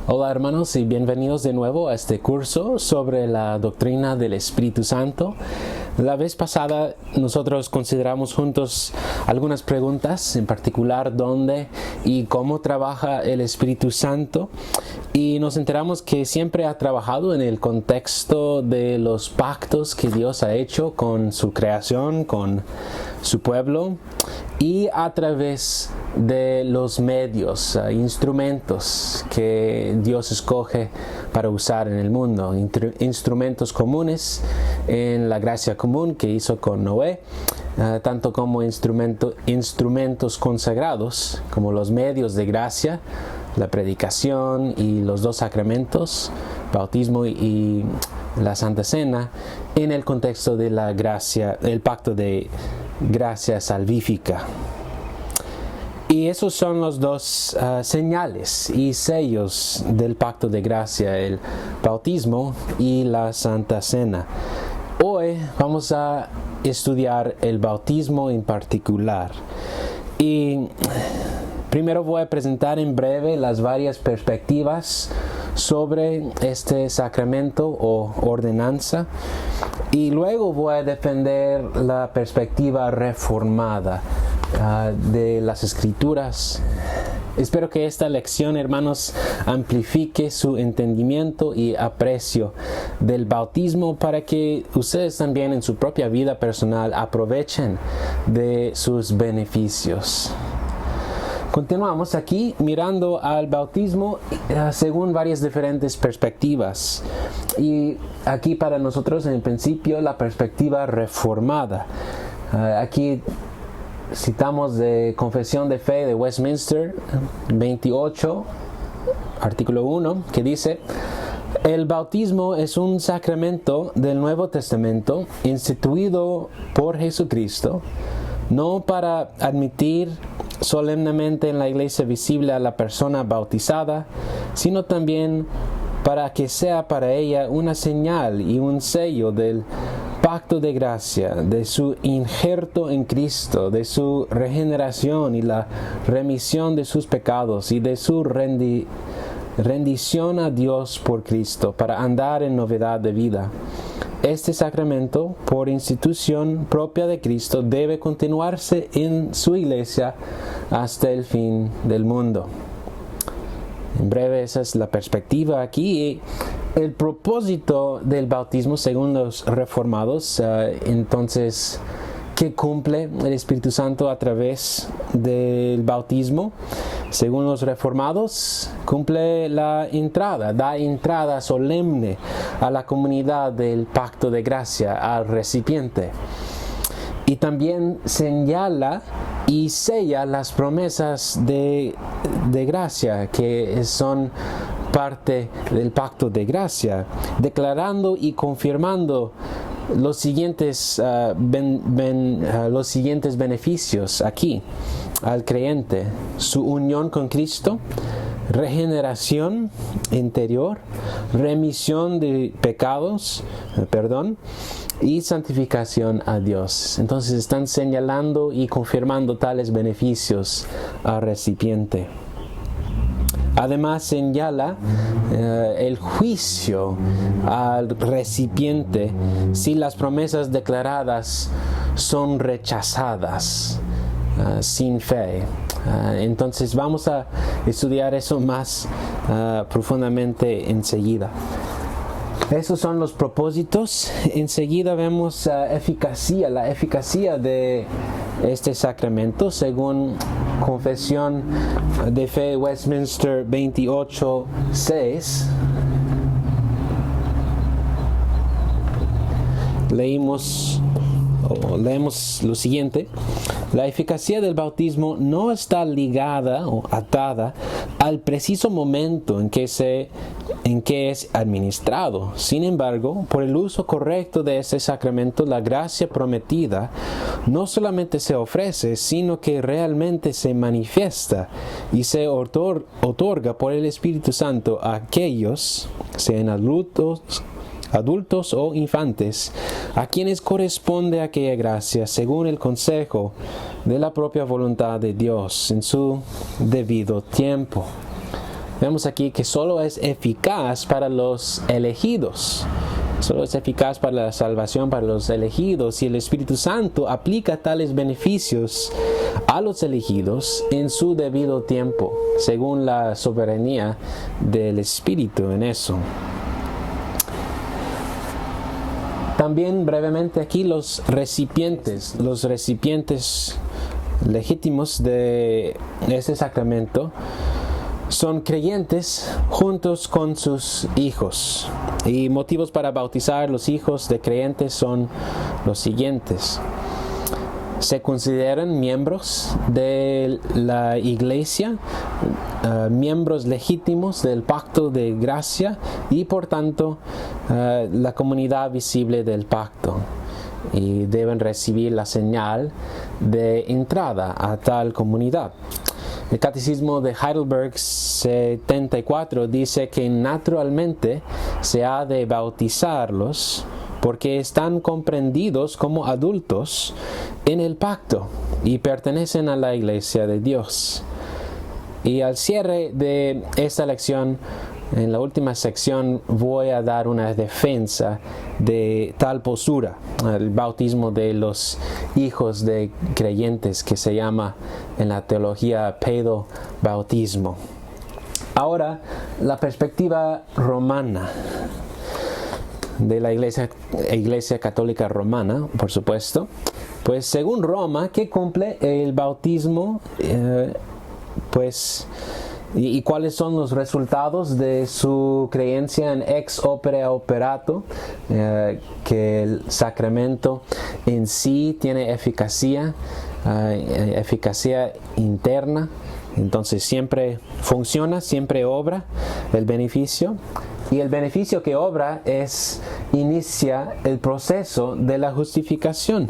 Hola hermanos y bienvenidos de nuevo a este curso sobre la doctrina del Espíritu Santo. La vez pasada nosotros consideramos juntos algunas preguntas, en particular dónde y cómo trabaja el Espíritu Santo, y nos enteramos que siempre ha trabajado en el contexto de los pactos que Dios ha hecho con su creación, con su pueblo, y a través de los medios, instrumentos que Dios escoge para usar en el mundo, instrumentos comunes en la gracia común que hizo con Noé, tanto como instrumentos consagrados, como los medios de gracia, la predicación y los dos sacramentos, bautismo y la Santa Cena, en el contexto de la gracia, el pacto de gracia salvífica. Y esos son los dos señales y sellos del pacto de gracia, el bautismo y la Santa Cena. Hoy vamos a estudiar el bautismo en particular. Y primero voy a presentar en breve las varias perspectivas sobre este sacramento o ordenanza. Y luego voy a defender la perspectiva reformada de las Escrituras. Espero que esta lección, hermanos, amplifique su entendimiento y aprecio del bautismo para que ustedes también en su propia vida personal aprovechen de sus beneficios. Continuamos aquí mirando al bautismo según varias diferentes perspectivas. Y aquí para nosotros en principio la perspectiva reformada. Aquí citamos de Confesión de Fe de Westminster 28, artículo 1, que dice: el bautismo es un sacramento del Nuevo Testamento instituido por Jesucristo, no para admitir solemnemente en la iglesia visible a la persona bautizada, sino también para que sea para ella una señal y un sello del pacto de gracia, de su injerto en Cristo, de su regeneración y la remisión de sus pecados y de su rendición a Dios por Cristo para andar en novedad de vida. Este sacramento, por institución propia de Cristo, debe continuarse en su iglesia hasta el fin del mundo. En breve, esa es la perspectiva aquí. El propósito del bautismo, según los reformados, entonces, ¿qué cumple el Espíritu Santo a través del bautismo? Según los reformados, cumple da entrada solemne a la comunidad del pacto de gracia, al recipiente. Y también señala y sella las promesas de gracia que son parte del pacto de gracia, declarando y confirmando los siguientes beneficios aquí al creyente: su unión con Cristo, regeneración interior, remisión de pecados, y santificación a Dios. Entonces están señalando y confirmando tales beneficios al recipiente. Además señala el juicio al recipiente si las promesas declaradas son rechazadas sin fe. Entonces vamos a estudiar eso más profundamente enseguida. Esos son los propósitos. Enseguida vemos la eficacia de este sacramento según Confesión de Fe Westminster 28:6. Leemos lo siguiente: la eficacia del bautismo no está ligada o atada al preciso momento en que es administrado. Sin embargo, por el uso correcto de este sacramento, la gracia prometida no solamente se ofrece, sino que realmente se manifiesta y se otorga por el Espíritu Santo a aquellos, sean adultos o infantes, a quienes corresponde aquella gracia según el consejo de la propia voluntad de Dios en su debido tiempo. vemos aquí que solo es eficaz para los elegidos. Solo es eficaz para la salvación para los elegidos, y el Espíritu Santo aplica tales beneficios a los elegidos en su debido tiempo, según la soberanía del Espíritu en eso. También brevemente aquí los recipientes legítimos de este sacramento son creyentes juntos con sus hijos. Y motivos para bautizar los hijos de creyentes son los siguientes. Se consideran miembros de la iglesia, miembros legítimos del pacto de gracia y por tanto la comunidad visible del pacto. Y deben recibir la señal de entrada a tal comunidad. El Catecismo de Heidelberg 74 dice que naturalmente se ha de bautizarlos porque están comprendidos como adultos en el pacto y pertenecen a la Iglesia de Dios. Y al cierre de esta lección, en la última sección, voy a dar una defensa de tal postura, el bautismo de los hijos de creyentes, que se llama en la teología pedobautismo. Ahora, la perspectiva romana de la Iglesia Católica Romana, por supuesto. Pues según Roma, ¿qué cumple el bautismo? ¿Y cuáles son los resultados de su creencia en ex opere operato? Que el sacramento en sí tiene eficacia interna, entonces siempre funciona, siempre obra el beneficio. Y el beneficio que obra inicia el proceso de la justificación.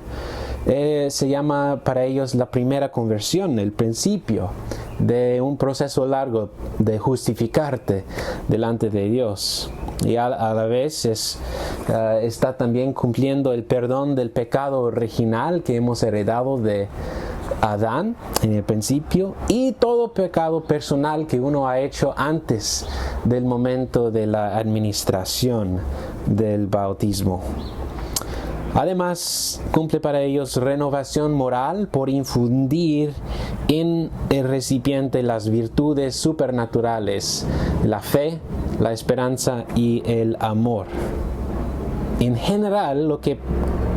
Se llama para ellos la primera conversión, el principio de un proceso largo de justificarte delante de Dios. Y a la vez está también cumpliendo el perdón del pecado original que hemos heredado de Adán en el principio, y todo pecado personal que uno ha hecho antes del momento de la administración del bautismo. Además, cumple para ellos renovación moral por infundir en el recipiente las virtudes supernaturales, la fe, la esperanza y el amor. En general, lo que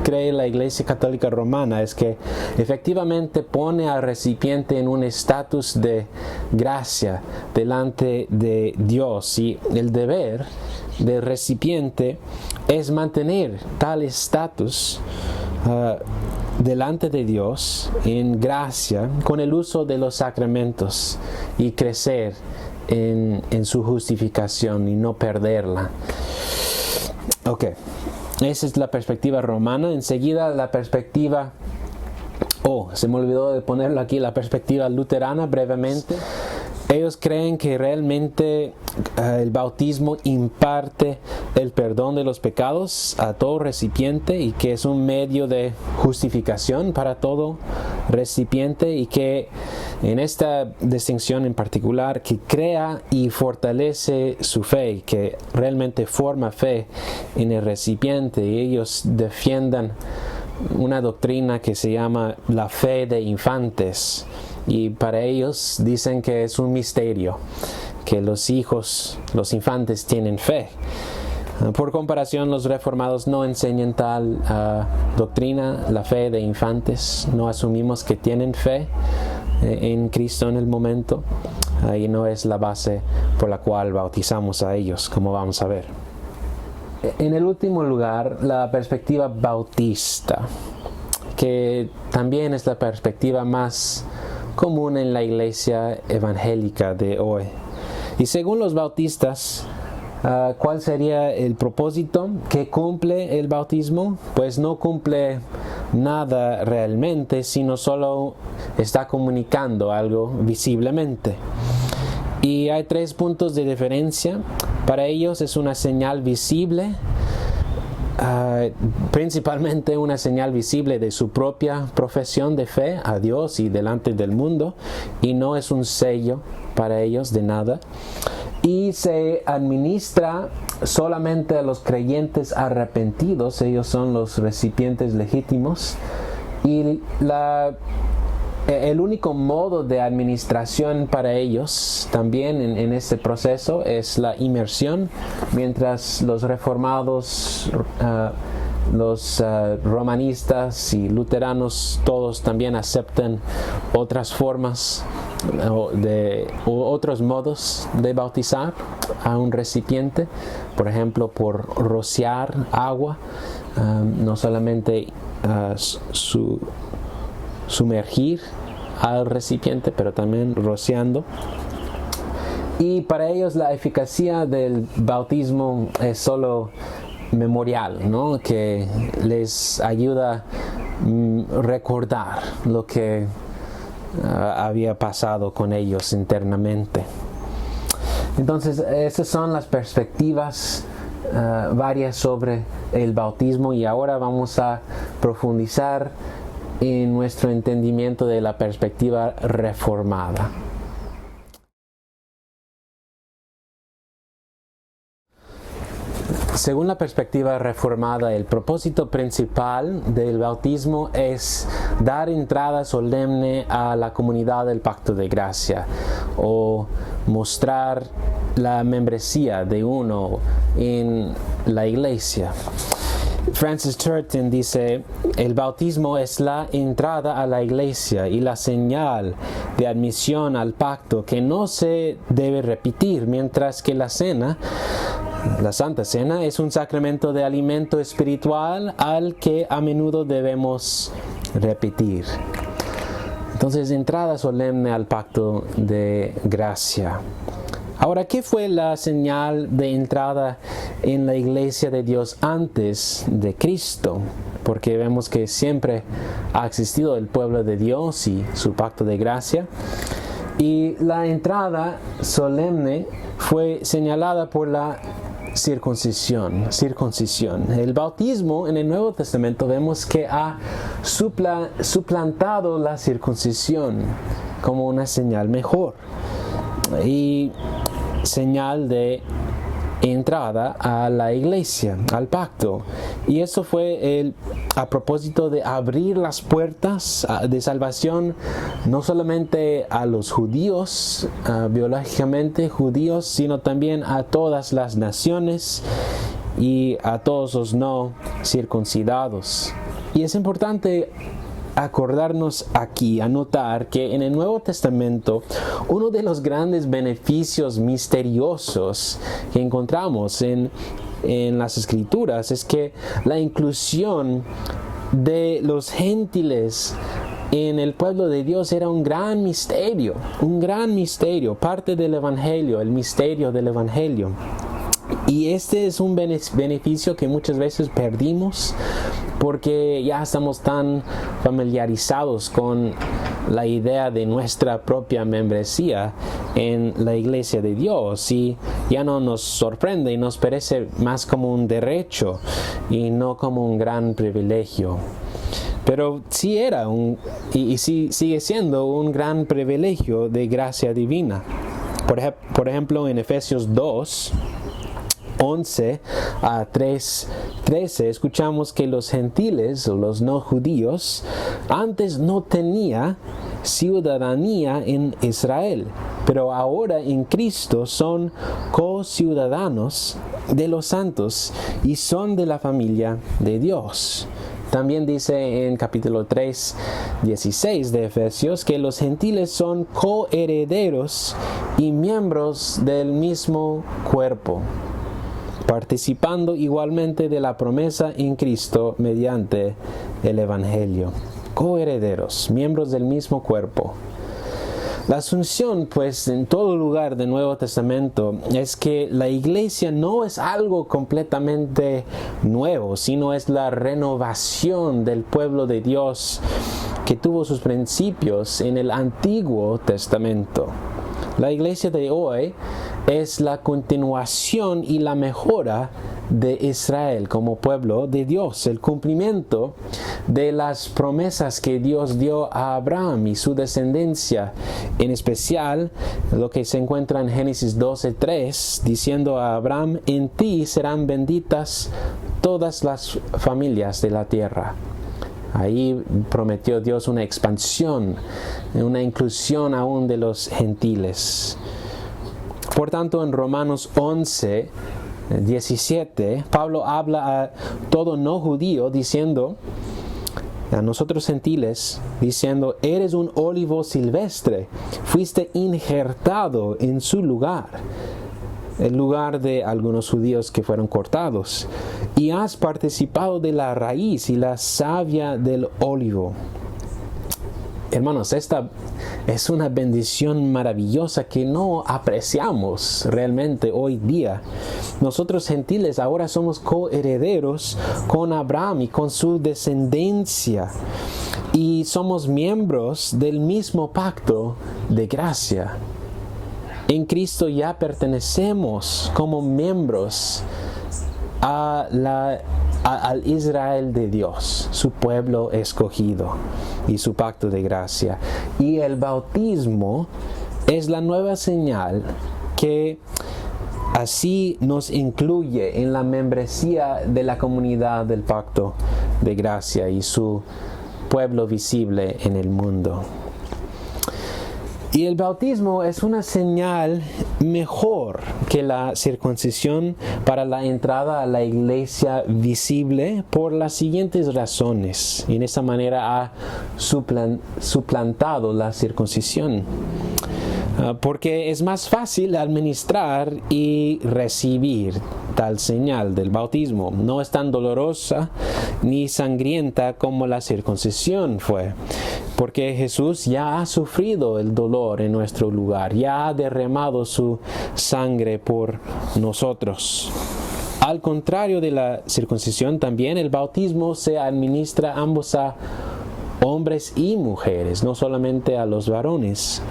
cree la Iglesia Católica Romana es que efectivamente pone al recipiente en un estatus de gracia delante de Dios, y el deber del recipiente es mantener tal estatus delante de Dios en gracia con el uso de los sacramentos y crecer en su justificación y no perderla. Ok. Esa es la perspectiva romana. Enseguida la perspectiva, se me olvidó de ponerlo aquí, la perspectiva luterana brevemente. Ellos creen que realmente el bautismo imparte el perdón de los pecados a todo recipiente y que es un medio de justificación para todo recipiente, y que en esta distinción en particular, que crea y fortalece su fe, que realmente forma fe en el recipiente, y ellos defiendan una doctrina que se llama la fe de infantes. Y para ellos dicen que es un misterio, que los infantes tienen fe. Por comparación, los reformados no enseñan tal doctrina, la fe de infantes. No asumimos que tienen fe en Cristo en el momento. Y no es la base por la cual bautizamos a ellos, como vamos a ver. En el último lugar, la perspectiva bautista, que también es la perspectiva más común en la iglesia evangélica de hoy. Y según los bautistas, ¿cuál sería el propósito que cumple el bautismo? Pues no cumple nada realmente, sino solo está comunicando algo visiblemente. Y hay 3 puntos de diferencia. Para ellos es una señal visible, principalmente una señal visible de su propia profesión de fe a Dios y delante del mundo, y no es un sello para ellos de nada. y se administra solamente a los creyentes arrepentidos. Ellos son los recipientes legítimos, y el único modo de administración para ellos también en este proceso es la inmersión, mientras los reformados, los romanistas y luteranos, todos también aceptan otras formas o otros modos de bautizar a un recipiente, por ejemplo por rociar agua, no solamente sumergir al recipiente, pero también rociando. Y para ellos la eficacia del bautismo es solo memorial, ¿no? Que les ayuda a recordar lo que había pasado con ellos internamente. Entonces, esas son las perspectivas varias sobre el bautismo, y ahora vamos a profundizar en nuestro entendimiento de la perspectiva reformada. Según la perspectiva reformada, el propósito principal del bautismo es dar entrada solemne a la comunidad del pacto de gracia, o mostrar la membresía de uno en la iglesia. Francis Turton dice: el bautismo es la entrada a la iglesia y la señal de admisión al pacto que no se debe repetir, mientras que la Santa Cena es un sacramento de alimento espiritual al que a menudo debemos repetir. Entonces, entrada solemne al pacto de gracia. Ahora, ¿qué fue la señal de entrada en la iglesia de Dios antes de Cristo? Porque vemos que siempre ha existido el pueblo de Dios y su pacto de gracia. Y la entrada solemne fue señalada por la circuncisión. El bautismo en el Nuevo Testamento vemos que ha suplantado la circuncisión como una señal mejor y señal de entrada a la iglesia, al pacto. Y eso fue a propósito de abrir las puertas de salvación no solamente a los judíos, biológicamente judíos, sino también a todas las naciones y a todos los no circuncidados. Y es importante acordarnos aquí, anotar que en el Nuevo Testamento uno de los grandes beneficios misteriosos que encontramos en las Escrituras es que la inclusión de los gentiles en el pueblo de Dios era un gran misterio, parte del Evangelio, el misterio del Evangelio. Y este es un beneficio que muchas veces perdimos porque ya estamos tan familiarizados con la idea de nuestra propia membresía en la iglesia de Dios, y ya no nos sorprende y nos parece más como un derecho y no como un gran privilegio. Pero sí era y sí sigue siendo un gran privilegio de gracia divina. Por ejemplo, en Efesios 2, 11 a 3:13 escuchamos que los gentiles o los no judíos antes no tenían ciudadanía en Israel, pero ahora en Cristo son co-ciudadanos de los santos y son de la familia de Dios. También dice en capítulo 3, 16 de Efesios que los gentiles son coherederos y miembros del mismo cuerpo, participando igualmente de la promesa en Cristo mediante el Evangelio. Coherederos, miembros del mismo cuerpo. La asunción, pues, en todo lugar del Nuevo Testamento es que la iglesia no es algo completamente nuevo, sino es la renovación del pueblo de Dios que tuvo sus principios en el Antiguo Testamento. La iglesia de hoy es la continuación y la mejora de Israel como pueblo de Dios, el cumplimiento de las promesas que Dios dio a Abraham y su descendencia, en especial lo que se encuentra en Génesis 12:3, diciendo a Abraham: en ti serán benditas todas las familias de la tierra. Ahí prometió Dios una expansión, una inclusión aún de los gentiles. Por tanto, en Romanos 11:17, Pablo habla a todo no judío diciendo, a nosotros gentiles, diciendo: eres un olivo silvestre, fuiste injertado en su lugar, el lugar de algunos judíos que fueron cortados, y has participado de la raíz y la savia del olivo. Hermanos, esta es una bendición maravillosa que no apreciamos realmente hoy día. Nosotros gentiles ahora somos coherederos con Abraham y con su descendencia, y somos miembros del mismo pacto de gracia. En Cristo ya pertenecemos como miembros al Israel de Dios, su pueblo escogido y su pacto de gracia. Y el bautismo es la nueva señal que así nos incluye en la membresía de la comunidad del pacto de gracia y su pueblo visible en el mundo. Y el bautismo es una señal mejor que la circuncisión para la entrada a la iglesia visible por las siguientes razones. Y en esa manera ha suplantado la circuncisión. Porque es más fácil administrar y recibir tal señal del bautismo. No es tan dolorosa ni sangrienta como la circuncisión fue, porque Jesús ya ha sufrido el dolor en nuestro lugar, ya ha derramado su sangre por nosotros. Al contrario de la circuncisión, también el bautismo se administra ambos a hombres y mujeres, no solamente a los varones.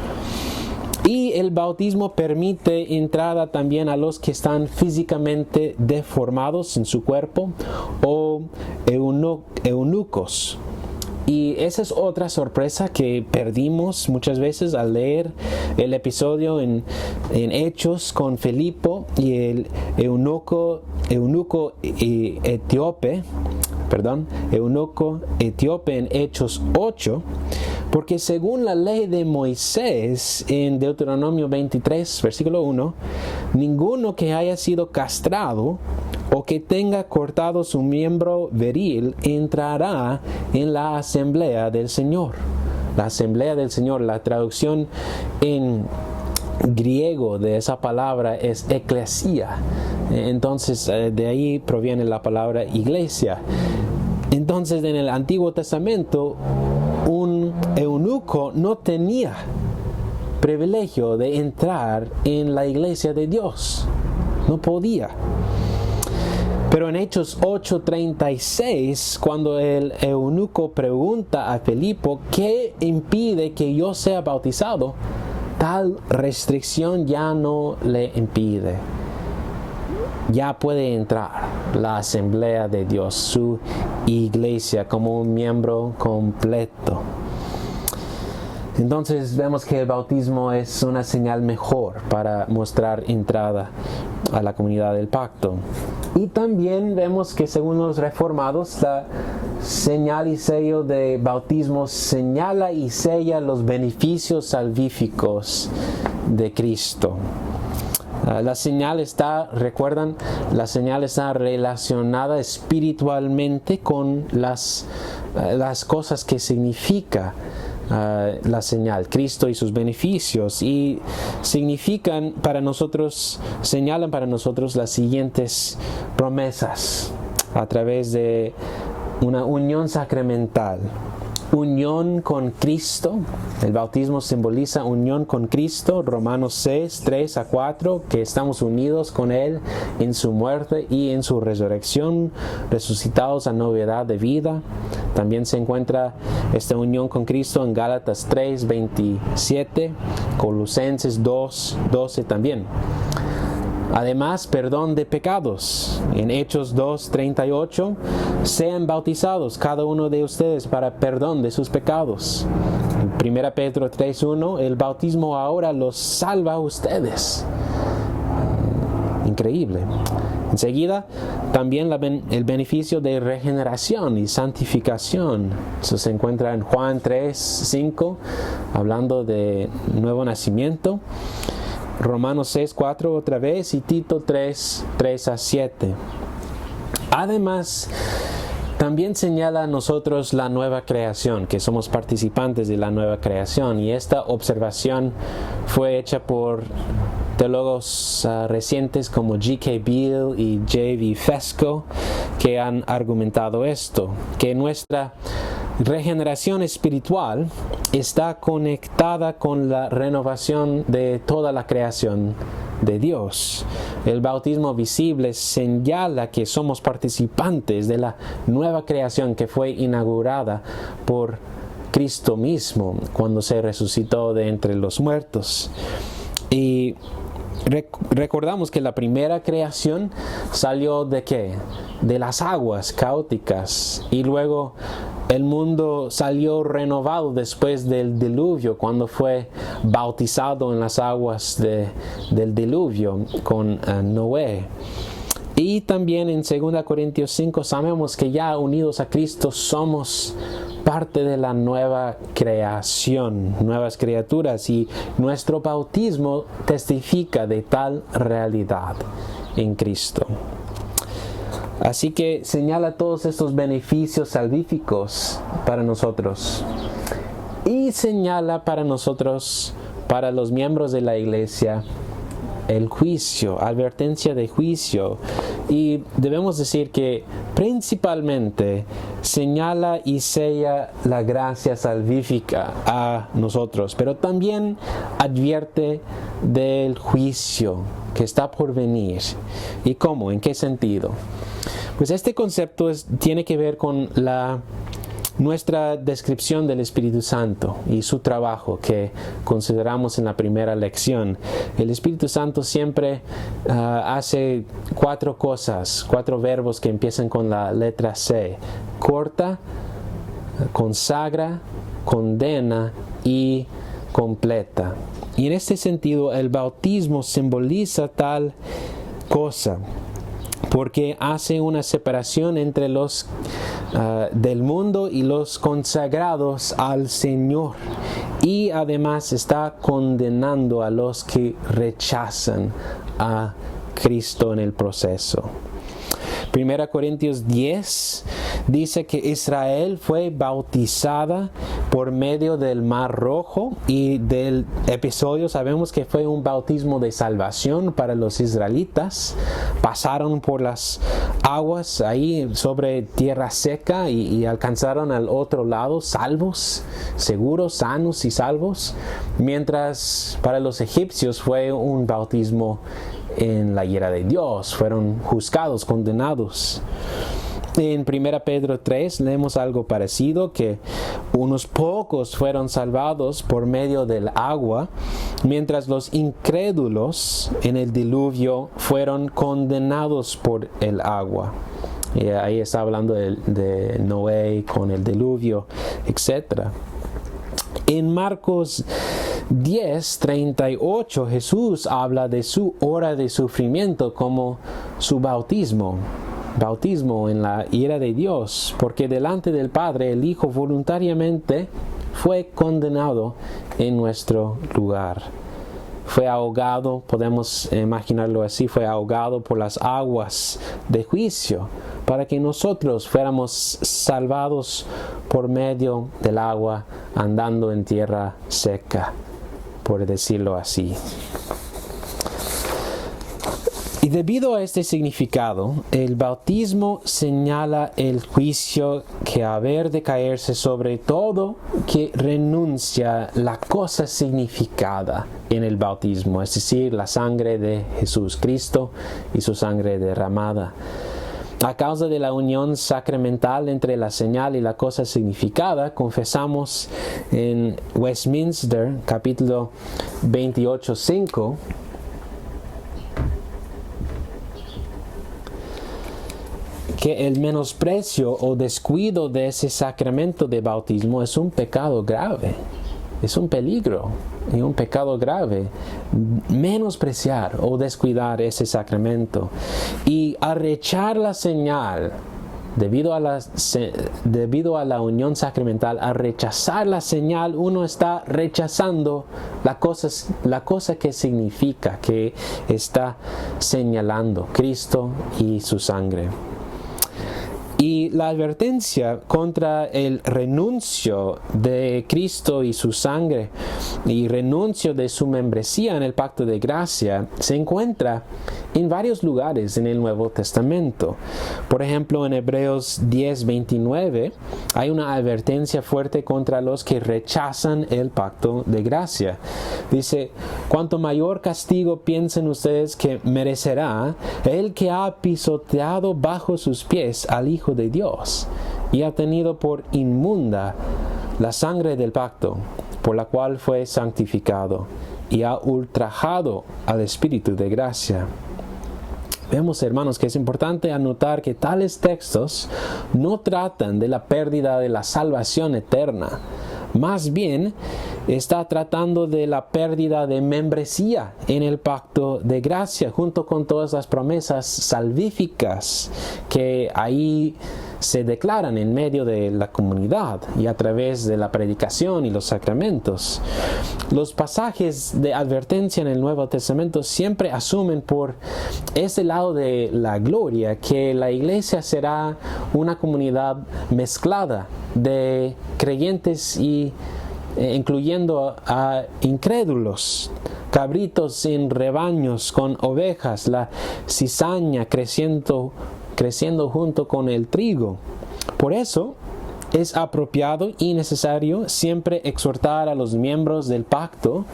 Y el bautismo permite entrada también a los que están físicamente deformados en su cuerpo o eunucos. Y esa es otra sorpresa que perdimos muchas veces al leer el episodio en Hechos con Filipo y el eunuco etíope en Hechos 8, porque según la ley de Moisés en Deuteronomio 23, versículo 1, ninguno que haya sido castrado o que tenga cortado su miembro viril entrará en la asamblea del Señor. La asamblea del Señor, la traducción en griego de esa palabra es eclesia. Entonces de ahí proviene la palabra iglesia. Entonces en el Antiguo Testamento un eunuco no tenía privilegio de entrar en la iglesia de Dios. No podía. Pero en Hechos 8:36, cuando el eunuco pregunta a Filipo: ¿qué impide que yo sea bautizado?, tal restricción ya no le impide. Ya puede entrar la asamblea de Dios, su iglesia, como un miembro completo. Entonces vemos que el bautismo es una señal mejor para mostrar entrada a la comunidad del pacto. Y también vemos que según los reformados, la señal y sello de bautismo señala y sella los beneficios salvíficos de Cristo. La señal está, recuerdan, la señal está relacionada espiritualmente con las cosas que significa la señal, Cristo y sus beneficios, y señalan para nosotros las siguientes promesas a través de una unión sacramental. Unión con Cristo. El bautismo simboliza unión con Cristo. Romanos 6:3-4, que estamos unidos con Él en su muerte y en su resurrección, resucitados a novedad de vida. También se encuentra esta unión con Cristo en Gálatas 3:27, Colosenses 2:12 también. Además, perdón de pecados. En Hechos 2:38 sean bautizados cada uno de ustedes para perdón de sus pecados. 1 Pedro 3:1, el bautismo ahora los salva a ustedes. Increíble. Enseguida, también el beneficio de regeneración y santificación. Eso se encuentra en Juan 3:5, hablando de nuevo nacimiento. Romanos 6:4 otra vez y Tito 3:3-7. Además, también señala a nosotros la nueva creación, que somos participantes de la nueva creación. Y esta observación fue hecha por teólogos recientes como G.K. Beale y J.V. Fesko, que han argumentado esto, que nuestra regeneración espiritual está conectada con la renovación de toda la creación de Dios. El bautismo visible señala que somos participantes de la nueva creación que fue inaugurada por Cristo mismo cuando se resucitó de entre los muertos. Y recordamos que la primera creación salió ¿de qué? De las aguas caóticas, y luego el mundo salió renovado después del diluvio, cuando fue bautizado en las aguas del diluvio con Noé. Y también en 2 Corintios 5 sabemos que ya unidos a Cristo somos parte de la nueva creación, nuevas criaturas, y nuestro bautismo testifica de tal realidad en Cristo. Así que señala todos estos beneficios salvíficos para nosotros, y señala para nosotros, para los miembros de la iglesia, el juicio, advertencia de juicio. Y debemos decir que principalmente señala y sella la gracia salvífica a nosotros, pero también advierte del juicio que está por venir. ¿Y cómo? ¿En qué sentido? Pues este concepto tiene que ver con nuestra descripción del Espíritu Santo y su trabajo que consideramos en la primera lección. El Espíritu Santo siempre hace 4 cosas, 4 verbos que empiezan con la letra C: corta, consagra, condena y completa. Y en este sentido el bautismo simboliza tal cosa, porque hace una separación entre los del mundo y los consagrados al Señor, y además está condenando a los que rechazan a Cristo en el proceso. 1 Corintios 10 dice que Israel fue bautizada por medio del Mar Rojo, y del episodio sabemos que fue un bautismo de salvación para los israelitas. Pasaron por las aguas ahí sobre tierra seca y alcanzaron al otro lado salvos, seguros, sanos y salvos, mientras para los egipcios fue un bautismo en la ira de Dios, fueron juzgados, condenados. En 1 Pedro 3 leemos algo parecido, que unos pocos fueron salvados por medio del agua, mientras los incrédulos en el diluvio fueron condenados por el agua. Y ahí está hablando de Noé con el diluvio, etc. En Marcos 10:38 Jesús habla de su hora de sufrimiento como su bautismo en la ira de Dios, porque delante del Padre el Hijo voluntariamente fue condenado en nuestro lugar. Fue ahogado, podemos imaginarlo así, fue ahogado por las aguas de juicio, para que nosotros fuéramos salvados por medio del agua, andando en tierra seca, por decirlo así. Y debido a este significado, el bautismo señala el juicio que ha de caerse sobre todo que renuncia la cosa significada en el bautismo, es decir, la sangre de Jesús Cristo y su sangre derramada. A causa de la unión sacramental entre la señal y la cosa significada, confesamos en Westminster, capítulo 28:5, que el menosprecio o descuido de ese sacramento de bautismo es un pecado grave. Es un peligro y un pecado grave menospreciar o descuidar ese sacramento. Y al rechazar la señal, debido a la unión sacramental, al rechazar la señal, uno está rechazando la cosa que significa, que está señalando Cristo y su sangre. Y la advertencia contra el renuncio de Cristo y su sangre y renuncio de su membresía en el pacto de gracia se encuentra en varios lugares en el Nuevo Testamento. Por ejemplo, en Hebreos 10:29 hay una advertencia fuerte contra los que rechazan el pacto de gracia. Dice: cuanto mayor castigo piensen ustedes que merecerá el que ha pisoteado bajo sus pies al Hijo de Dios y ha tenido por inmunda la sangre del pacto por la cual fue santificado y ha ultrajado al Espíritu de gracia. Vemos, hermanos, que es importante anotar que tales textos no tratan de la pérdida de la salvación eterna. Más bien, está tratando de la pérdida de membresía en el pacto de gracia, junto con todas las promesas salvíficas que ahí se declaran en medio de la comunidad y a través de la predicación y los sacramentos. Los pasajes de advertencia en el Nuevo Testamento siempre asumen por ese lado de la gloria que la iglesia será una comunidad mezclada de creyentes y incluyendo a incrédulos, cabritos en rebaños con ovejas, la cizaña creciendo junto con el trigo. Por eso es apropiado y necesario siempre exhortar a los miembros del pacto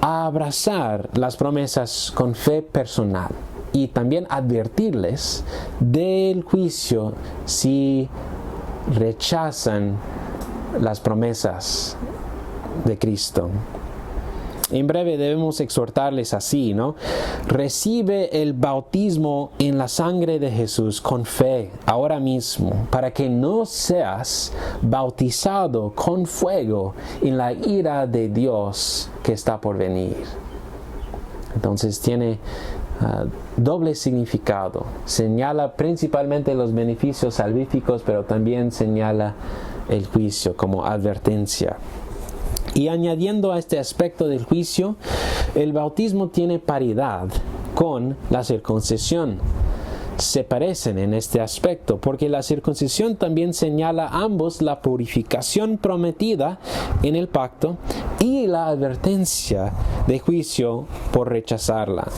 a abrazar las promesas con fe personal y también advertirles del juicio si rechazan las promesas de Cristo. En breve debemos exhortarles así, ¿no? Recibe el bautismo en la sangre de Jesús con fe ahora mismo, para que no seas bautizado con fuego en la ira de Dios que está por venir. Entonces tiene doble significado. Señala principalmente los beneficios salvíficos, pero también señala el juicio como advertencia. Y añadiendo a este aspecto del juicio, el bautismo tiene paridad con la circuncisión. Se parecen en este aspecto, porque la circuncisión también señala a ambos la purificación prometida en el pacto y la advertencia de juicio por rechazarla.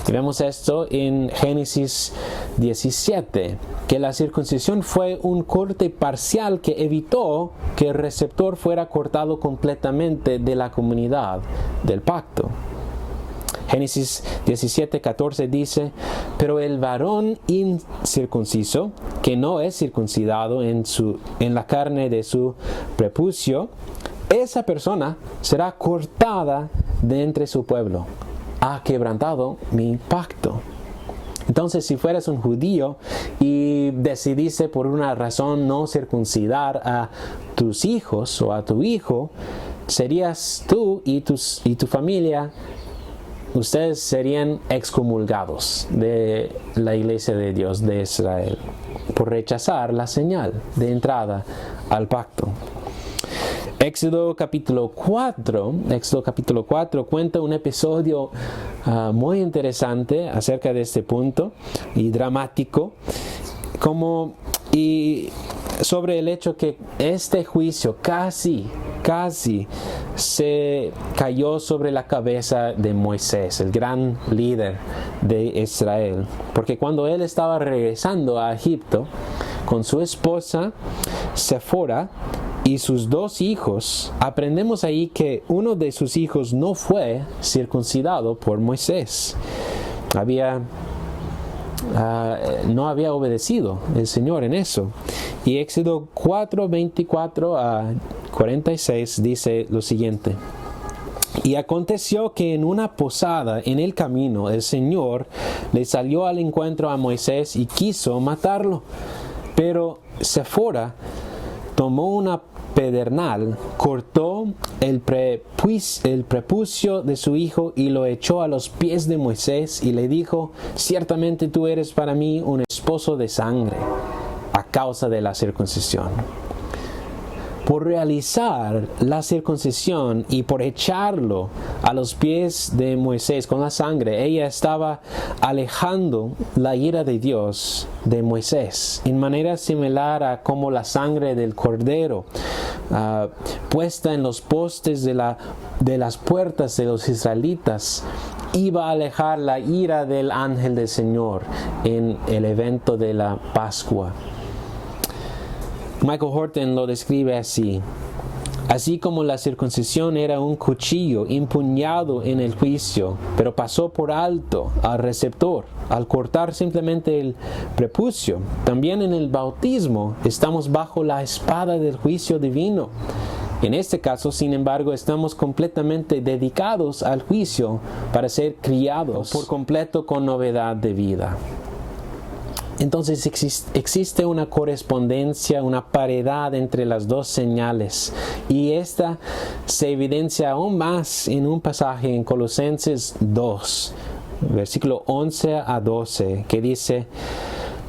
Y vemos esto en Génesis 17, que la circuncisión fue un corte parcial que evitó que el receptor fuera cortado completamente de la comunidad del pacto. Génesis 17:14 dice: pero el varón incircunciso, que no es circuncidado en la carne de su prepucio, esa persona será cortada de entre su pueblo. Ha quebrantado mi pacto. Entonces, si fueras un judío y decidiste por una razón no circuncidar a tus hijos o a tu hijo, serías tú y tu familia, ustedes serían excomulgados de la iglesia de Dios de Israel por rechazar la señal de entrada al pacto. Éxodo capítulo 4 cuenta un episodio muy interesante acerca de este punto y dramático, y sobre el hecho que este juicio casi se cayó sobre la cabeza de Moisés, el gran líder de Israel, porque cuando él estaba regresando a Egipto con su esposa Séfora y sus 2 hijos, aprendemos ahí que uno de sus hijos no fue circuncidado por Moisés. No había obedecido el Señor en eso. Y Éxodo 4:24 a 46 dice lo siguiente: Y aconteció que en una posada en el camino el Señor le salió al encuentro a Moisés y quiso matarlo. Pero Séfora tomó una pedernal, cortó el prepucio de su hijo y lo echó a los pies de Moisés y le dijo: ciertamente tú eres para mí un esposo de sangre a causa de la circuncisión. Por realizar la circuncisión y por echarlo a los pies de Moisés con la sangre, ella estaba alejando la ira de Dios de Moisés, en manera similar a como la sangre del cordero puesta en los postes de las puertas de los israelitas iba a alejar la ira del ángel del Señor en el evento de la Pascua. Michael Horton lo describe así: así como la circuncisión era un cuchillo empuñado en el juicio, pero pasó por alto al receptor al cortar simplemente el prepucio, también en el bautismo estamos bajo la espada del juicio divino. En este caso, sin embargo, estamos completamente dedicados al juicio para ser criados por completo con novedad de vida. Entonces existe una correspondencia, una paridad entre las dos señales, y esta se evidencia aún más en un pasaje en Colosenses 2, versículo 11 a 12, que dice: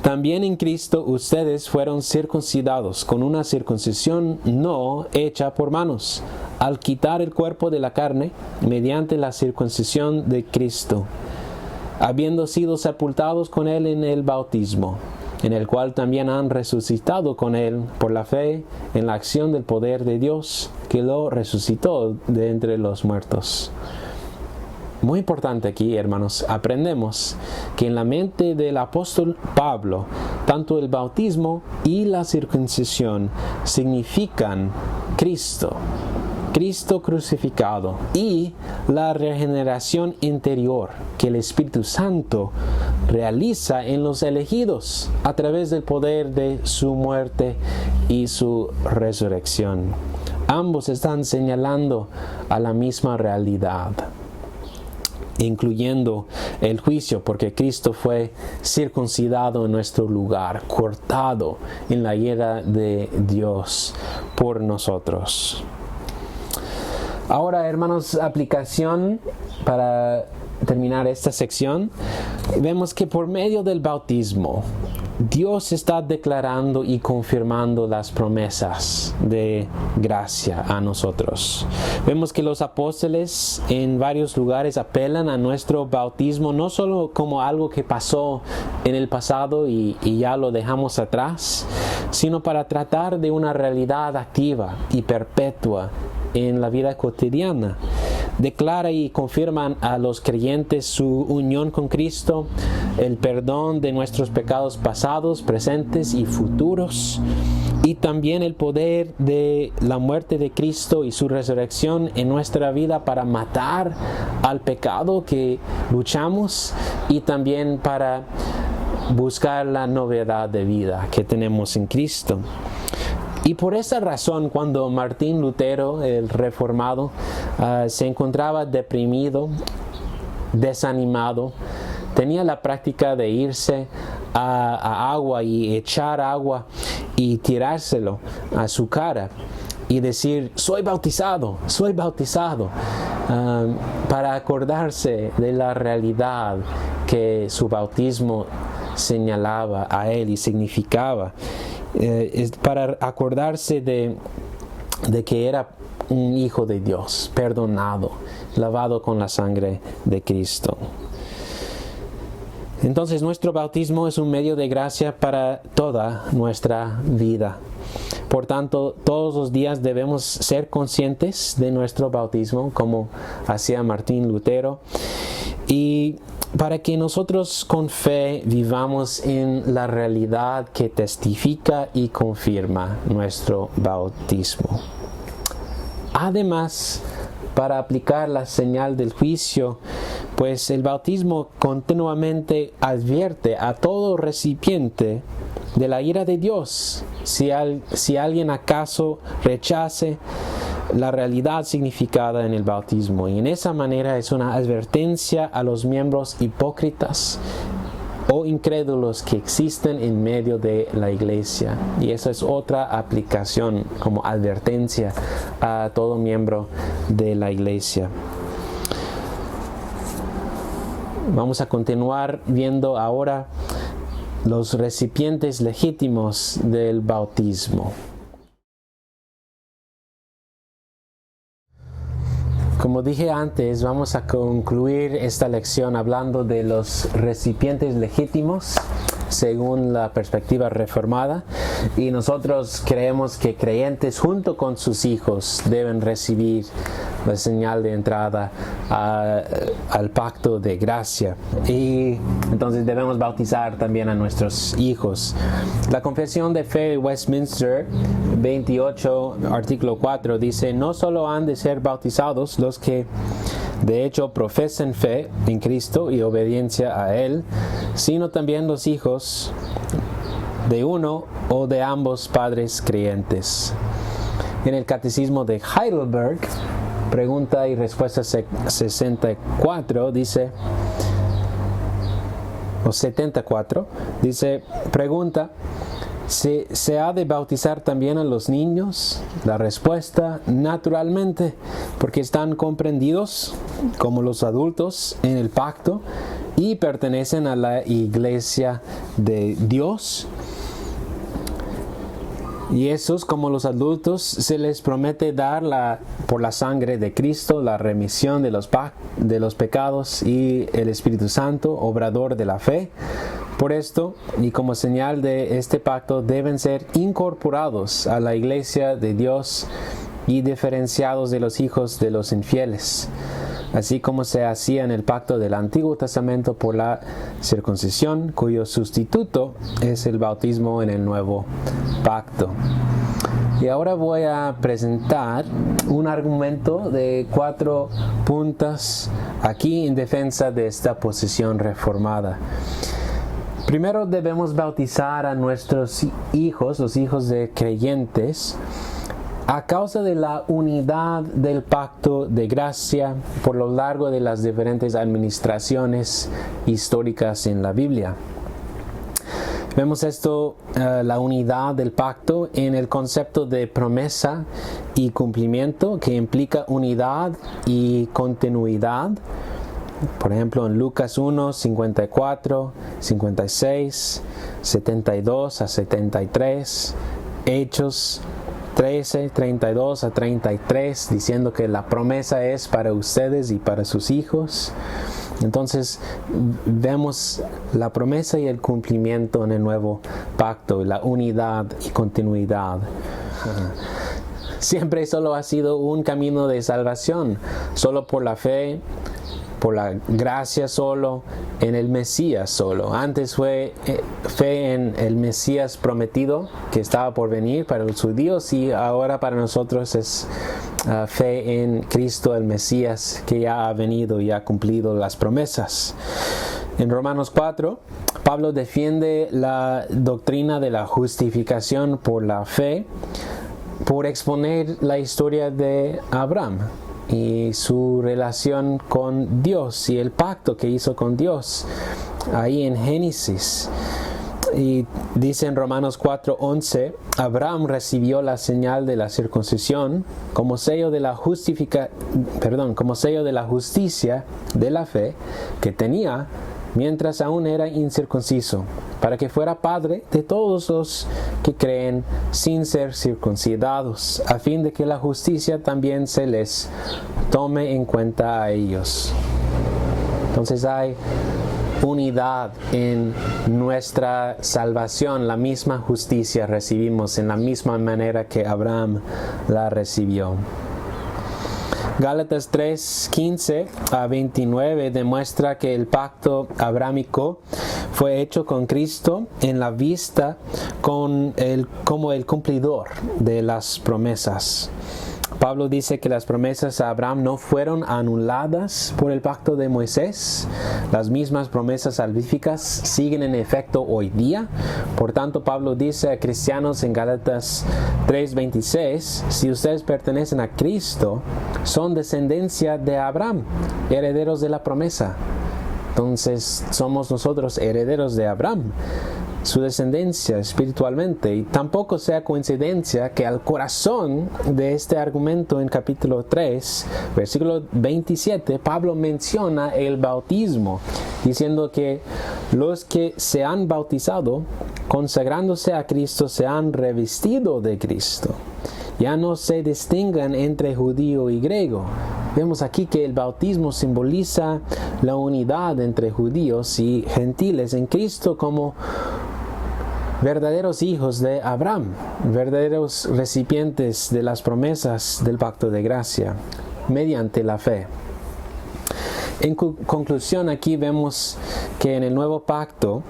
también en Cristo ustedes fueron circuncidados con una circuncisión no hecha por manos, al quitar el cuerpo de la carne mediante la circuncisión de Cristo, habiendo sido sepultados con Él en el bautismo, en el cual también han resucitado con Él por la fe en la acción del poder de Dios que lo resucitó de entre los muertos. Muy importante aquí, hermanos, aprendemos que en la mente del apóstol Pablo, tanto el bautismo y la circuncisión significan Cristo crucificado, y la regeneración interior que el Espíritu Santo realiza en los elegidos a través del poder de su muerte y su resurrección. Ambos están señalando a la misma realidad, incluyendo el juicio, porque Cristo fue circuncidado en nuestro lugar, cortado en la ira de Dios por nosotros. Ahora, hermanos, aplicación para terminar esta sección. Vemos que por medio del bautismo Dios está declarando y confirmando las promesas de gracia a nosotros. Vemos que los apóstoles en varios lugares apelan a nuestro bautismo no solo como algo que pasó en el pasado y ya lo dejamos atrás, sino para tratar de una realidad activa y perpetua en la vida cotidiana. Declara y confirman a los creyentes su unión con Cristo, el perdón de nuestros pecados pasados, presentes y futuros, y también el poder de la muerte de Cristo y su resurrección en nuestra vida para matar al pecado que luchamos y también para buscar la novedad de vida que tenemos en Cristo. Y por esa razón, cuando Martín Lutero, el reformado, se encontraba deprimido, desanimado, tenía la práctica de irse a agua y echar agua y tirárselo a su cara y decir: soy bautizado, para acordarse de la realidad que su bautismo señalaba a él y significaba. Para acordarse de que era un hijo de Dios, perdonado, lavado con la sangre de Cristo. Entonces, nuestro bautismo es un medio de gracia para toda nuestra vida. Por tanto, todos los días debemos ser conscientes de nuestro bautismo, como hacía Martín Lutero, y para que nosotros con fe vivamos en la realidad que testifica y confirma nuestro bautismo. Además, para aplicar la señal del juicio, pues el bautismo continuamente advierte a todo recipiente de la ira de Dios. Si alguien acaso rechace la realidad significada en el bautismo. Y en esa manera es una advertencia a los miembros hipócritas o incrédulos que existen en medio de la iglesia. Y esa es otra aplicación como advertencia a todo miembro de la iglesia. Vamos a continuar viendo ahora los recipientes legítimos del bautismo. Como dije antes, vamos a concluir esta lección hablando de los recipientes legítimos según la perspectiva reformada, y nosotros creemos que creyentes junto con sus hijos deben recibir la señal de entrada al pacto de gracia, y entonces debemos bautizar también a nuestros hijos. La Confesión de Fe de Westminster 28, artículo 4 dice: no solo han de ser bautizados los que de hecho profesen fe en Cristo y obediencia a Él, sino también los hijos de uno o de ambos padres creyentes. En el Catecismo de Heidelberg, pregunta y respuesta 64, dice, o 74, dice, pregunta: ¿Se ha de bautizar también a los niños? La respuesta: naturalmente, porque están comprendidos como los adultos en el pacto y pertenecen a la iglesia de Dios. Y esos, como los adultos, se les promete dar por la sangre de Cristo la remisión de los pecados y el Espíritu Santo, obrador de la fe. Por esto, y como señal de este pacto, deben ser incorporados a la iglesia de Dios y diferenciados de los hijos de los infieles, así como se hacía en el pacto del Antiguo Testamento por la circuncisión, cuyo sustituto es el bautismo en el Nuevo Pacto. Y ahora voy a presentar un argumento de 4 puntos aquí en defensa de esta posición reformada. Primero, debemos bautizar a nuestros hijos, los hijos de creyentes, a causa de la unidad del pacto de gracia por lo largo de las diferentes administraciones históricas en la Biblia. Vemos esto, la unidad del pacto, en el concepto de promesa y cumplimiento, que implica unidad y continuidad. Por ejemplo, en Lucas 1, 54, 56, 72 a 73, Hechos 13, 32 a 33, diciendo que la promesa es para ustedes y para sus hijos. Entonces, vemos la promesa y el cumplimiento en el nuevo pacto, la unidad y continuidad. Siempre solo ha sido un camino de salvación, solo por la fe, por la gracia solo, en el Mesías solo. Antes fue fe en el Mesías prometido que estaba por venir para los judíos, y ahora para nosotros es fe en Cristo el Mesías, que ya ha venido y ha cumplido las promesas. En Romanos 4, Pablo defiende la doctrina de la justificación por la fe por exponer la historia de Abraham y su relación con Dios y el pacto que hizo con Dios ahí en Génesis. Y dice en Romanos 4:11, Abraham recibió la señal de la circuncisión como sello de la justicia de la fe que tenía mientras aún era incircunciso, para que fuera padre de todos los que creen sin ser circuncidados, a fin de que la justicia también se les tome en cuenta a ellos. Entonces hay unidad en nuestra salvación, la misma justicia recibimos en la misma manera que Abraham la recibió. Gálatas 3:15 a 29 demuestra que el pacto abrámico fue hecho con Cristo en la vista como el cumplidor de las promesas. Pablo dice que las promesas a Abraham no fueron anuladas por el pacto de Moisés. Las mismas promesas salvíficas siguen en efecto hoy día. Por tanto, Pablo dice a cristianos en Gálatas 3:26, si ustedes pertenecen a Cristo, son descendencia de Abraham, herederos de la promesa. Entonces, somos nosotros herederos de Abraham, su descendencia espiritualmente, y tampoco sea coincidencia que al corazón de este argumento en capítulo 3, versículo 27, Pablo menciona el bautismo, diciendo que los que se han bautizado, consagrándose a Cristo, se han revestido de Cristo. Ya no se distingan entre judío y griego. Vemos aquí que el bautismo simboliza la unidad entre judíos y gentiles en Cristo como verdaderos hijos de Abraham, verdaderos recipientes de las promesas del pacto de gracia, mediante la fe. En conclusión, aquí vemos que en el nuevo pacto,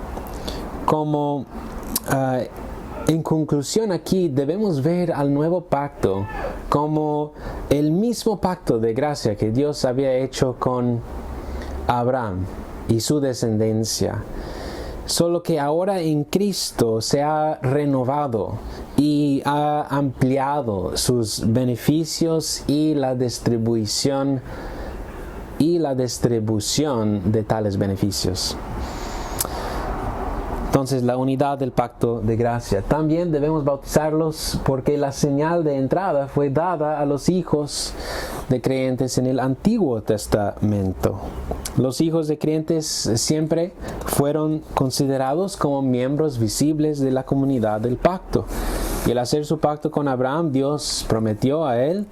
en conclusión aquí debemos ver al nuevo pacto como el mismo pacto de gracia que Dios había hecho con Abraham y su descendencia. Solo que ahora en Cristo se ha renovado y ha ampliado sus beneficios y la distribución de tales beneficios. Entonces, la unidad del pacto de gracia. También debemos bautizarlos porque la señal de entrada fue dada a los hijos de creyentes en el Antiguo Testamento. Los hijos de creyentes siempre fueron considerados como miembros visibles de la comunidad del pacto. Y al hacer su pacto con Abraham, Dios prometió a él,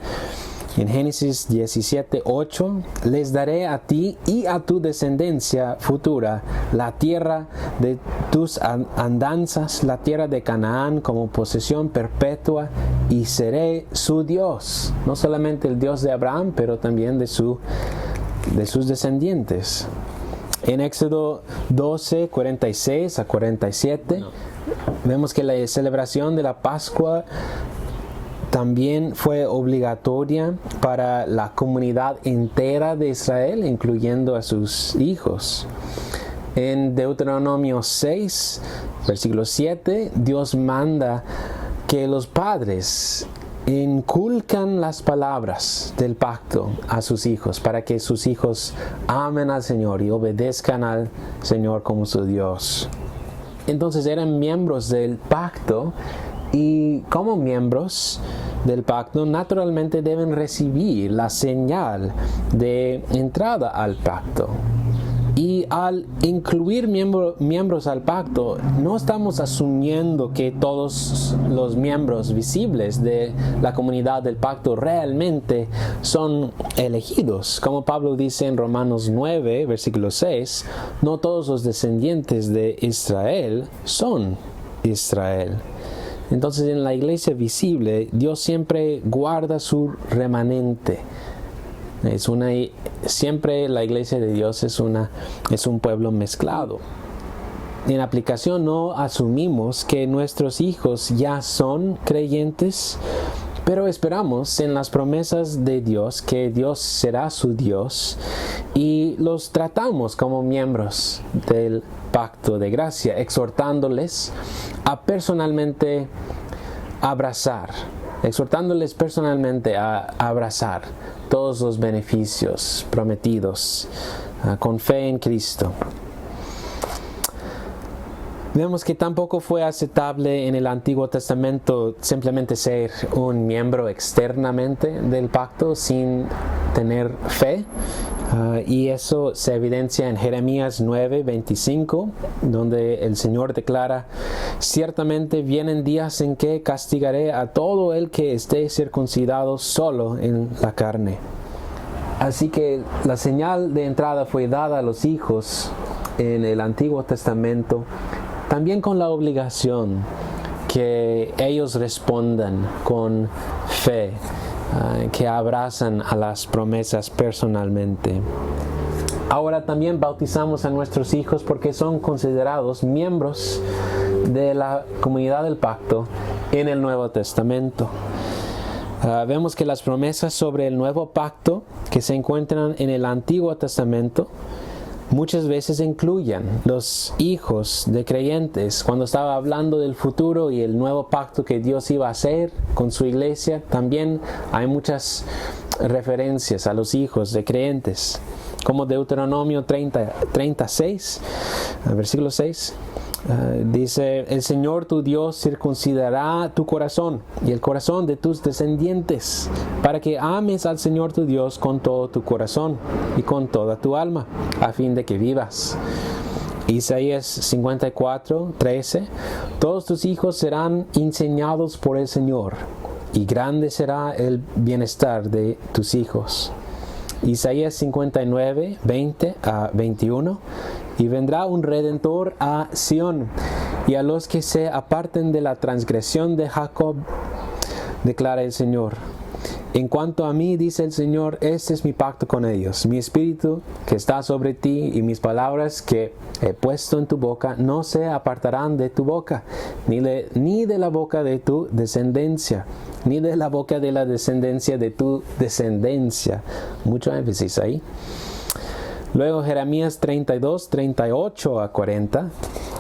en Génesis 17:8, les daré a ti y a tu descendencia futura la tierra de tus andanzas, la tierra de Canaán como posesión perpetua, y seré su Dios. No solamente el Dios de Abraham, pero también de sus descendientes. En Éxodo 12:46-47, vemos que la celebración de la Pascua también fue obligatoria para la comunidad entera de Israel, incluyendo a sus hijos. En Deuteronomio 6, versículo 7, Dios manda que los padres inculcan las palabras del pacto a sus hijos, para que sus hijos amen al Señor y obedezcan al Señor como su Dios. Entonces eran miembros del pacto, y como miembros del pacto naturalmente deben recibir la señal de entrada al pacto. Y al incluir miembros al pacto, no estamos asumiendo que todos los miembros visibles de la comunidad del pacto realmente son elegidos. Como Pablo dice en Romanos 9, versículo 6, no todos los descendientes de Israel son Israel. Entonces, en la iglesia visible, Dios siempre guarda su remanente. Siempre la iglesia de Dios es un pueblo mezclado. En aplicación, no asumimos que nuestros hijos ya son creyentes, pero esperamos en las promesas de Dios que Dios será su Dios, y los tratamos como miembros del pacto de gracia, exhortándoles personalmente a abrazar todos los beneficios prometidos con fe en Cristo. Vemos que tampoco fue aceptable en el Antiguo Testamento simplemente ser un miembro externamente del pacto sin tener fe. Y eso se evidencia en Jeremías 9:25, donde el Señor declara: ciertamente vienen días en que castigaré a todo el que esté circuncidado solo en la carne. Así que la señal de entrada fue dada a los hijos en el Antiguo Testamento, también con la obligación que ellos respondan con fe, que abrazan a las promesas personalmente. Ahora también bautizamos a nuestros hijos porque son considerados miembros de la comunidad del pacto en el Nuevo Testamento. Vemos que las promesas sobre el nuevo pacto que se encuentran en el Antiguo Testamento muchas veces incluyen los hijos de creyentes. Cuando estaba hablando del futuro y el nuevo pacto que Dios iba a hacer con su iglesia, también hay muchas referencias a los hijos de creyentes, como Deuteronomio 36, versículo 6. Dice: el Señor tu Dios circuncidará tu corazón y el corazón de tus descendientes, para que ames al Señor tu Dios con todo tu corazón y con toda tu alma, a fin de que vivas. Isaías 54, 13. Todos tus hijos serán enseñados por el Señor, y grande será el bienestar de tus hijos. Isaías 59, 20 a 21. Y vendrá un Redentor a Sión, y a los que se aparten de la transgresión de Jacob, declara el Señor. En cuanto a mí, dice el Señor, este es mi pacto con ellos. Mi espíritu que está sobre ti y mis palabras que he puesto en tu boca no se apartarán de tu boca, ni de la boca de tu descendencia, ni de la boca de la descendencia de tu descendencia. Mucho énfasis ahí. Luego Jeremías 32, 38 a 40.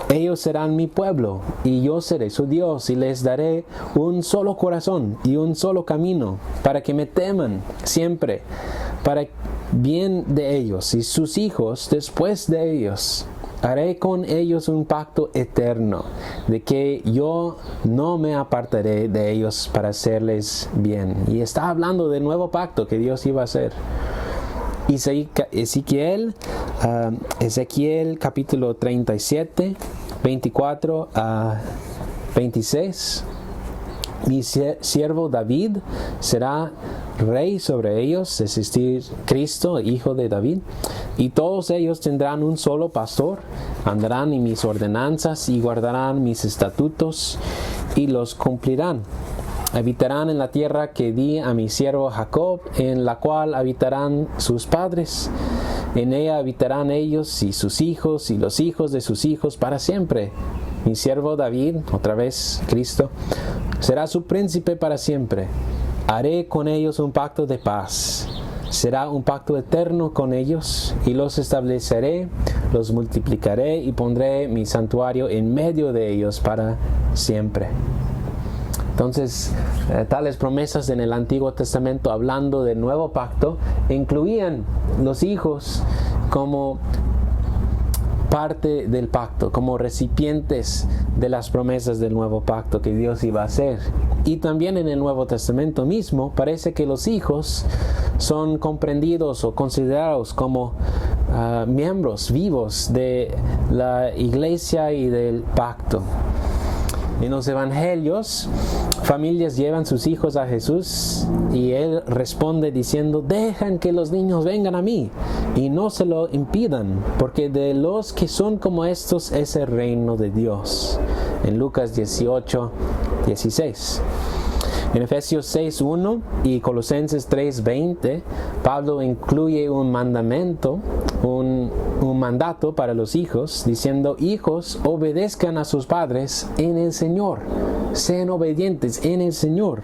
Ellos serán mi pueblo, y yo seré su Dios, y les daré un solo corazón y un solo camino, para que me teman siempre, para bien de ellos y sus hijos después de ellos. Haré con ellos un pacto eterno, de que yo no me apartaré de ellos para hacerles bien. Y está hablando del nuevo pacto que Dios iba a hacer. Ezequiel capítulo 37, 24 a 26. Mi siervo David será rey sobre ellos, es decir, Cristo, hijo de David, y todos ellos tendrán un solo pastor, andarán en mis ordenanzas y guardarán mis estatutos y los cumplirán. Habitarán en la tierra que di a mi siervo Jacob, en la cual habitarán sus padres. En ella habitarán ellos y sus hijos y los hijos de sus hijos para siempre. Mi siervo David, otra vez Cristo, será su príncipe para siempre. Haré con ellos un pacto de paz. Será un pacto eterno con ellos, y los estableceré, los multiplicaré y pondré mi santuario en medio de ellos para siempre. Entonces, tales promesas en el Antiguo Testamento, hablando del nuevo pacto, incluían los hijos como parte del pacto, como recipientes de las promesas del nuevo pacto que Dios iba a hacer. Y también en el Nuevo Testamento mismo parece que los hijos son comprendidos o considerados como miembros vivos de la iglesia y del pacto. En los evangelios, familias llevan sus hijos a Jesús y Él responde diciendo: dejan que los niños vengan a mí y no se lo impidan, porque de los que son como estos es el reino de Dios. En Lucas 18, 16. En Efesios 6:1 y Colosenses 3:20, Pablo incluye un mandamiento, un mandato para los hijos, diciendo: hijos, obedezcan a sus padres en el Señor, sean obedientes en el Señor.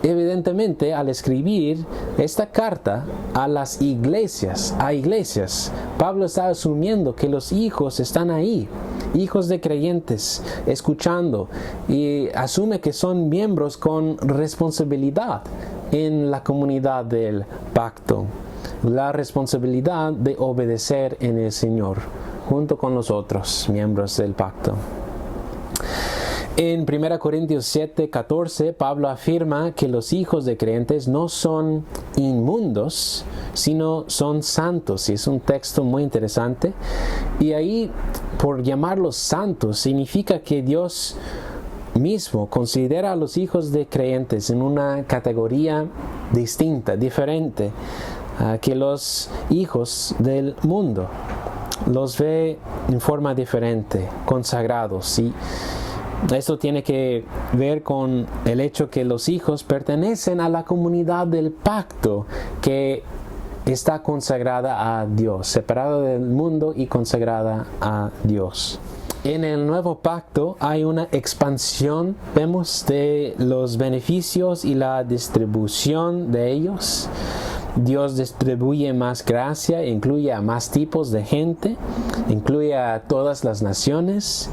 Evidentemente, al escribir esta carta a iglesias, Pablo está asumiendo que los hijos están ahí, hijos de creyentes, escuchando, y asume que son miembros con responsabilidad en la comunidad del pacto, la responsabilidad de obedecer en el Señor, junto con los otros miembros del pacto. En 1 Corintios 7, 14, Pablo afirma que los hijos de creyentes no son inmundos, sino son santos. Y es un texto muy interesante. Y ahí, por llamarlos santos, significa que Dios mismo considera a los hijos de creyentes en una categoría distinta, diferente, que los hijos del mundo. Los ve en forma diferente, consagrados. Y esto tiene que ver con el hecho que los hijos pertenecen a la comunidad del pacto, que está consagrada a Dios, separada del mundo y consagrada a Dios. En el nuevo pacto hay una expansión, vemos, de los beneficios y la distribución de ellos. Dios distribuye más gracia, incluye a más tipos de gente, incluye a todas las naciones,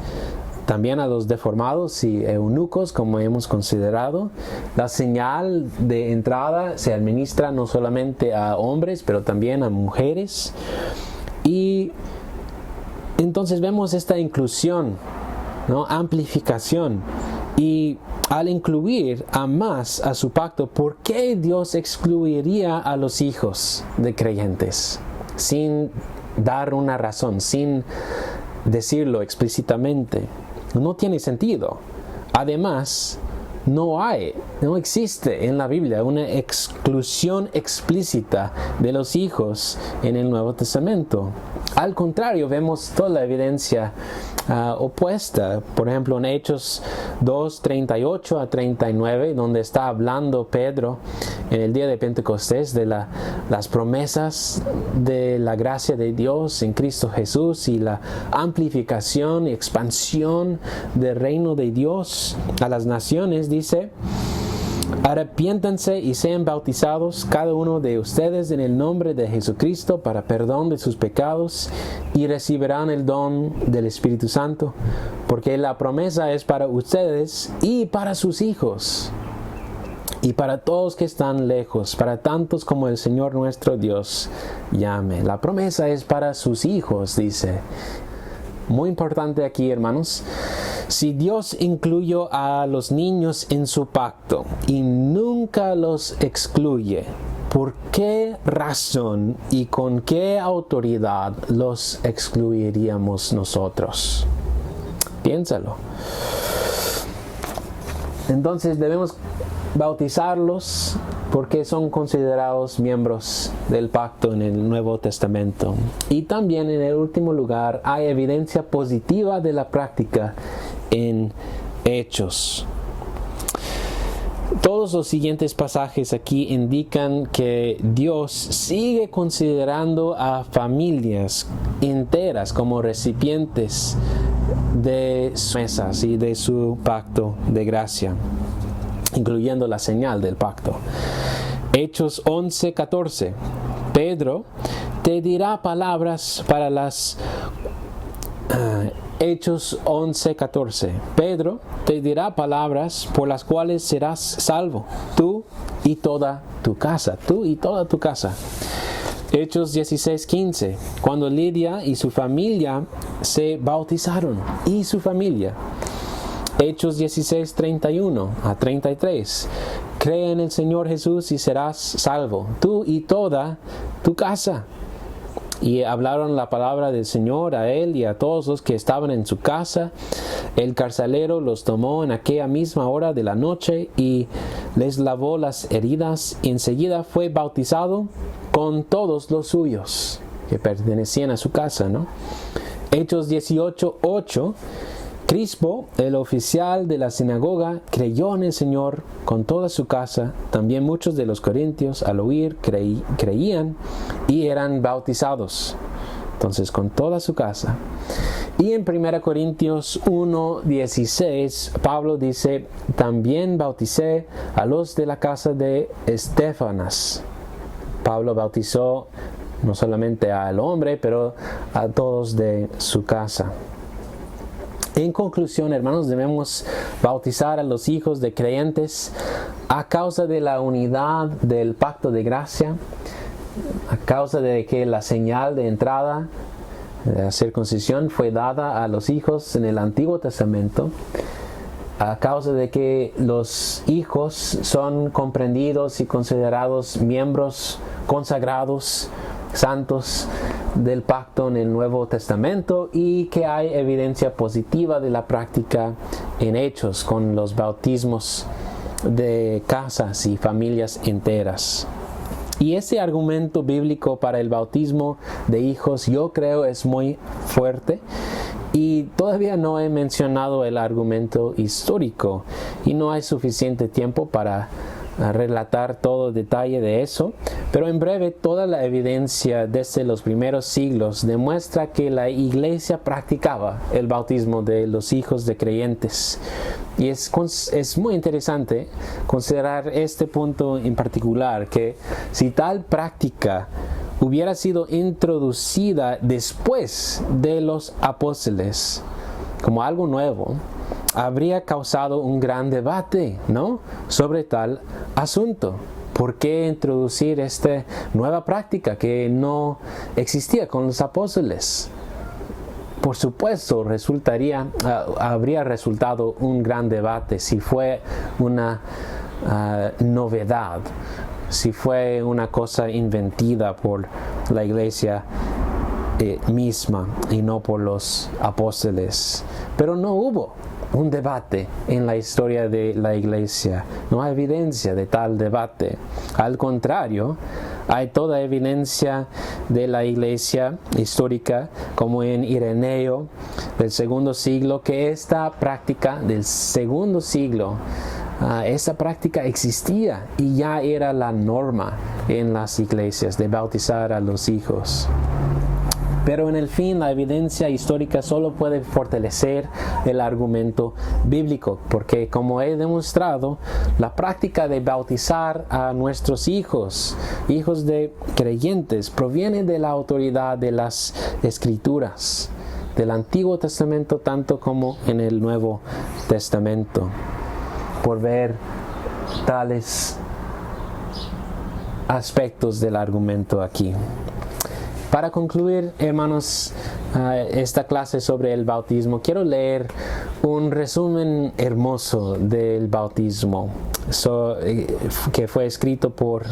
también a los deformados y eunucos, como hemos considerado. La señal de entrada se administra no solamente a hombres, pero también a mujeres. Y entonces vemos esta inclusión, ¿no? Amplificación. Y al incluir a más a su pacto, ¿por qué Dios excluiría a los hijos de creyentes? Sin dar una razón, sin decirlo explícitamente. No tiene sentido. Además, no existe en la Biblia una exclusión explícita de los hijos en el Nuevo Testamento. Al contrario, vemos toda la evidencia opuesta. Por ejemplo, en Hechos 2, 38 a 39, donde está hablando Pedro en el día de Pentecostés de las promesas de la gracia de Dios en Cristo Jesús y la amplificación y expansión del reino de Dios a las naciones, dice: arrepiéntanse y sean bautizados cada uno de ustedes en el nombre de Jesucristo para perdón de sus pecados y recibirán el don del Espíritu Santo, porque la promesa es para ustedes y para sus hijos y para todos que están lejos, para tantos como el Señor nuestro Dios llame. La promesa es para sus hijos, dice. Muy importante aquí, hermanos. Si Dios incluyó a los niños en su pacto y nunca los excluye, ¿por qué razón y con qué autoridad los excluiríamos nosotros? Piénsalo. Entonces debemos bautizarlos porque son considerados miembros del pacto en el Nuevo Testamento. Y también, en el último lugar, hay evidencia positiva de la práctica en Hechos. Todos los siguientes pasajes aquí indican que Dios sigue considerando a familias enteras como recipientes de sus promesas y de su pacto de gracia, incluyendo la señal del pacto. Hechos 11:14. Pedro te dirá palabras para las... Hechos 11:14. Pedro te dirá palabras por las cuales serás salvo, tú y toda tu casa. Tú y toda tu casa. Hechos 16:15. Cuando Lidia y su familia se bautizaron. Y su familia. Hechos 16:31 a 33. Cree en el Señor Jesús y serás salvo, tú y toda tu casa. Y hablaron la palabra del Señor a él y a todos los que estaban en su casa. El carcelero los tomó en aquella misma hora de la noche y les lavó las heridas. Y enseguida fue bautizado con todos los suyos que pertenecían a su casa, ¿no? Hechos 18:8. Crispo, el oficial de la sinagoga, creyó en el Señor con toda su casa. También muchos de los corintios, al oír, creían y eran bautizados. Entonces, con toda su casa. Y en 1 Corintios 1:16, Pablo dice: también bauticé a los de la casa de Estéfanas. Pablo bautizó no solamente al hombre, pero a todos de su casa. En conclusión, hermanos, debemos bautizar a los hijos de creyentes a causa de la unidad del pacto de gracia, a causa de que la señal de entrada de la circuncisión fue dada a los hijos en el Antiguo Testamento, a causa de que los hijos son comprendidos y considerados miembros consagrados, santos del pacto en el Nuevo Testamento, y que hay evidencia positiva de la práctica en Hechos con los bautismos de casas y familias enteras. Y ese argumento bíblico para el bautismo de hijos, yo creo, es muy fuerte. Y todavía no he mencionado el argumento histórico y no hay suficiente tiempo para relatar todo detalle de eso, pero en breve toda la evidencia desde los primeros siglos demuestra que la iglesia practicaba el bautismo de los hijos de creyentes. Y es muy interesante considerar este punto en particular, que si tal práctica hubiera sido introducida después de los apóstoles como algo nuevo, habría causado un gran debate, ¿no?, sobre tal asunto. ¿Por qué introducir esta nueva práctica que no existía con los apóstoles? Por supuesto, habría resultado un gran debate si fue una novedad, si fue una cosa inventada por la iglesia misma y no por los apóstoles. Pero no hubo un debate en la historia de la iglesia. No hay evidencia de tal debate. Al contrario, hay toda evidencia de la iglesia histórica, como en Ireneo del segundo siglo, que esta práctica del segundo siglo, esta práctica existía y ya era la norma en las iglesias de bautizar a los hijos. Pero en el fin, la evidencia histórica solo puede fortalecer el argumento bíblico, porque como he demostrado, la práctica de bautizar a nuestros hijos de creyentes, proviene de la autoridad de las Escrituras, del Antiguo Testamento tanto como en el Nuevo Testamento. Por ver tales aspectos del argumento aquí. Para concluir, hermanos, esta clase sobre el bautismo, quiero leer un resumen hermoso del bautismo que fue escrito por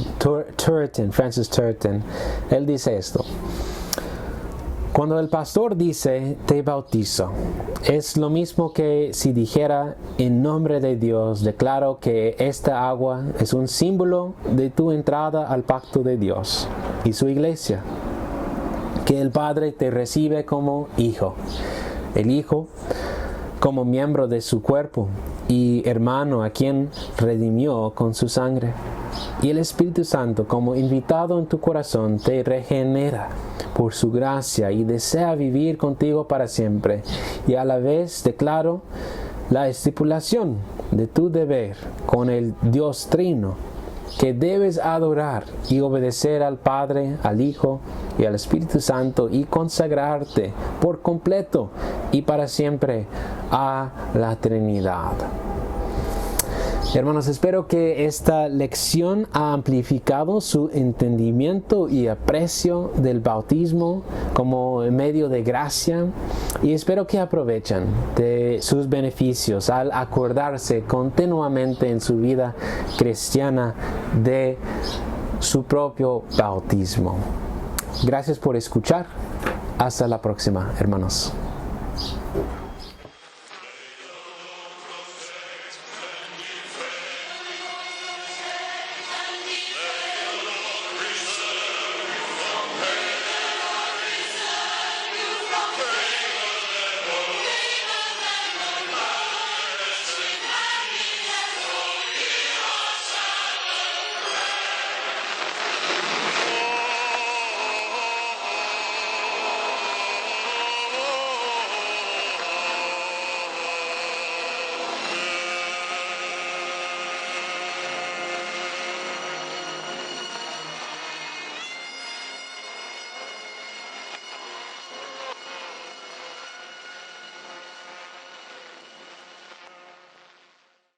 Francis Turretin. Él dice esto: cuando el pastor dice te bautizo, es lo mismo que si dijera en nombre de Dios, declaro que esta agua es un símbolo de tu entrada al pacto de Dios y su iglesia, que el Padre te recibe como hijo, el Hijo como miembro de su cuerpo y hermano a quien redimió con su sangre, y el Espíritu Santo como invitado en tu corazón te regenera por su gracia y desea vivir contigo para siempre, y a la vez declaro la estipulación de tu deber con el Dios Trino, que debes adorar y obedecer al Padre, al Hijo y al Espíritu Santo, y consagrarte por completo y para siempre a la Trinidad. Hermanos, espero que esta lección ha amplificado su entendimiento y aprecio del bautismo como medio de gracia, y espero que aprovechen de sus beneficios al acordarse continuamente en su vida cristiana de su propio bautismo. Gracias por escuchar. Hasta la próxima, hermanos.